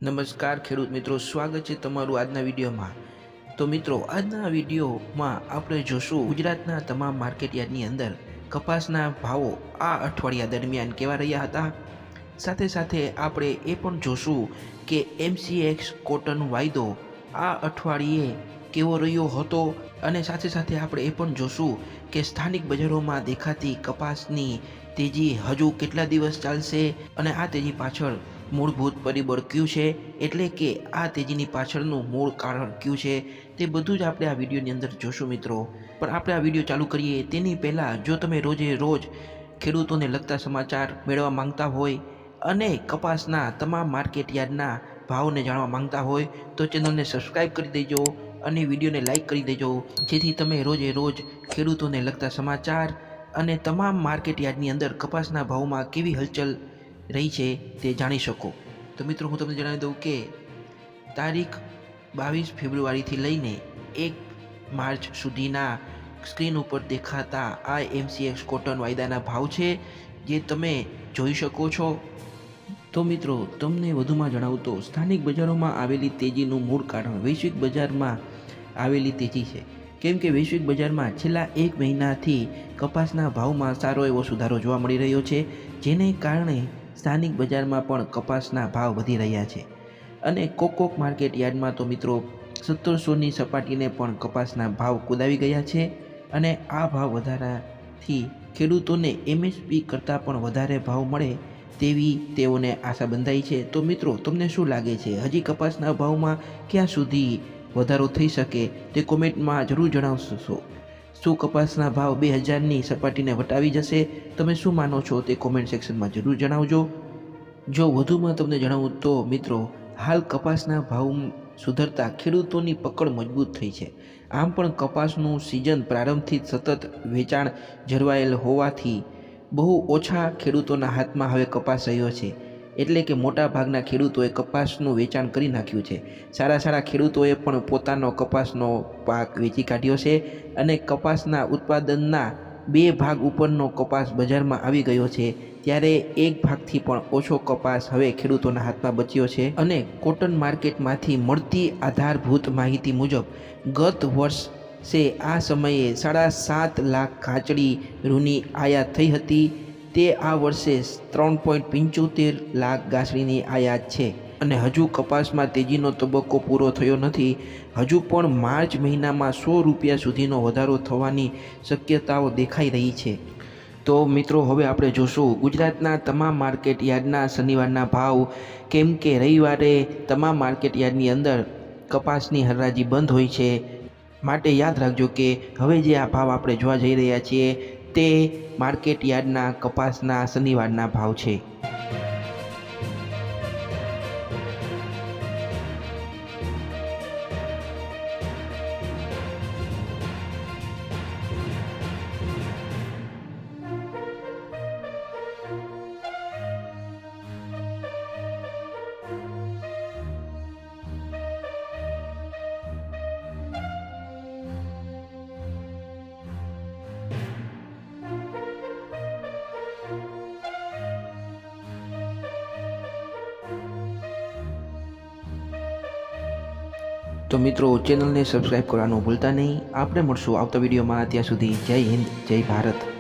નમસ્કાર ખેડૂત મિત્રો, સ્વાગત છે તમારું આજના વિડીયોમાં। તો મિત્રો, આજના વિડીયોમાં આપણે જોશું ગુજરાતના તમામ માર્કેટયાર્ડની અંદર કપાસના ભાવો આ અઠવાડિયા દરમિયાન કેવા રહ્યા હતા। સાથે સાથે આપણે એ પણ જોશું કે MCX કોટન વાયદો આ અઠવાડિયે કેવો રહ્યો હતો અને સાથે સાથે આપણે એ પણ જોશું કે સ્થાનિક બજારોમાં દેખાતી કપાસની તેજી હજુ કેટલા દિવસ ચાલશે અને આ તેજી પાછળ મૂળભૂત પરિબળ કયું છે, એટલે કે આ તેજીની પાછળનું મૂળ કારણ કયું છે, તે બધું જ આપણે આ વિડીયોની અંદર જોશું મિત્રો। પણ આપણે આ વિડીયો ચાલુ કરીએ તેની પહેલાં જો તમે રોજે રોજ ખેડૂતોને લગતા સમાચાર મેળવવા માંગતા હોય અને કપાસના તમામ માર્કેટયાર્ડના ભાવને જાણવા માંગતા હોય તો ચેનલને સબસ્ક્રાઈબ કરી દેજો અને વિડીયોને લાઈક કરી દેજો, જેથી તમે રોજે રોજ ખેડૂતોને લગતા સમાચાર અને તમામ માર્કેટયાર્ડની અંદર કપાસના ભાવમાં કેવી હલચલ રહી છે તે જાણી શકો। તો મિત્રો, હું તમને જણાવી દઉં કે તારીખ 22 ફેબ્રુઆરીથી લઈને 1 માર્ચ સુધીના સ્ક્રીન ઉપર દેખાતા આ MCX કોટન વાયદાના ભાવ છે, જે તમે જોઈ શકો છો। તો મિત્રો, તમને વધુમાં જણાવું તો સ્થાનિક બજારોમાં આવેલી તેજીનું મૂળ કારણ વૈશ્વિક બજારમાં આવેલી તેજી છે, કેમ કે વૈશ્વિક બજારમાં છેલ્લા 1 મહિનાથી કપાસના ભાવમાં સારો એવો સુધારો જોવા મળી રહ્યો છે, જેને કારણે સ્થાનિક બજારમાં પણ કપાસના ભાવ વધી રહ્યા છે અને કોક માર્કેટ યાર્ડમાં તો મિત્રો 1700ની સપાટીને પણ કપાસના ભાવ કૂદાવી ગયા છે અને આ ભાવ વધારાથી ખેડૂતોને MSP કરતાં પણ વધારે ભાવ મળે તેવી તેઓને આશા બંધાઈ છે। તો મિત્રો, તમને શું લાગે છે, હજી કપાસના ભાવમાં ક્યાં સુધી વધારો થઈ શકે તે કોમેન્ટમાં જરૂર જણાવશો। શું કપાસના ભાવ 2000ની સપાટીને વટાવી જશે? તમે શું માનો છો તે કોમેન્ટ સેક્શનમાં જરૂર જણાવજો। જો વધુમાં તમને જણાવું તો મિત્રો, હાલ કપાસના ભાવ સુધરતા ખેડૂતોની પકડ મજબૂત થઈ છે। આમ પણ કપાસનું સિઝન પ્રારંભથી સતત વેચાણ જળવાયેલ હોવાથી બહુ ઓછા ખેડૂતોના હાથમાં હવે કપાસ રહ્યો છે, એટલે કે મોટા ભાગના ખેડૂતોએ કપાસનું વેચાણ કરી નાખ્યું છે। સારા ખેડૂતોએ પણ પોતાનો કપાસનો પાક વેચી કાઢ્યો છે અને કપાસના ઉત્પાદનના 2 ભાગ ઉપરનો કપાસ બજારમાં આવી ગયો છે, ત્યારે 1 ભાગથી પણ ઓછો કપાસ હવે ખેડૂતોના હાથમાં બચ્યો છે। અને કોટન માર્કેટમાંથી મળતી આધારભૂત માહિતી મુજબ ગત વર્ષે આ સમયે 7.5 લાખ ખાચડી રૂની આયાત થઈ હતી, તે આ વર્ષે 3.75 લાખ ગાંસડીની આયાત છે અને હજુ કપાસમાં તેજીનો તબક્કો પૂરો થયો નથી। હજુ પણ માર્ચ મહિનામાં 100 રૂપિયા સુધીનો વધારો થવાની શક્યતાઓ દેખાઈ રહી છે। તો મિત્રો, હવે આપણે જોશું ગુજરાતના તમામ માર્કેટ યાર્ડના શનિવારના ભાવ, કેમ કે રવિવારે તમામ માર્કેટ યાર્ડની અંદર કપાસની હરાજી બંધ હોય છે, માટે યાદ રાખજો કે હવે જે આ ભાવ આપણે જોવા જઈ રહ્યા છીએ તે માર્કેટ યાર્ડના કપાસના શનિવારના ભાવ છે। તો મિત્રો, ચેનલને સબસ્ક્રાઈબ કરવાનું ભૂલતા નહીં। આપણે મળશું આવતા વિડીયોમાં, ત્યાં સુધી જય હિન્દ, જય ભારત।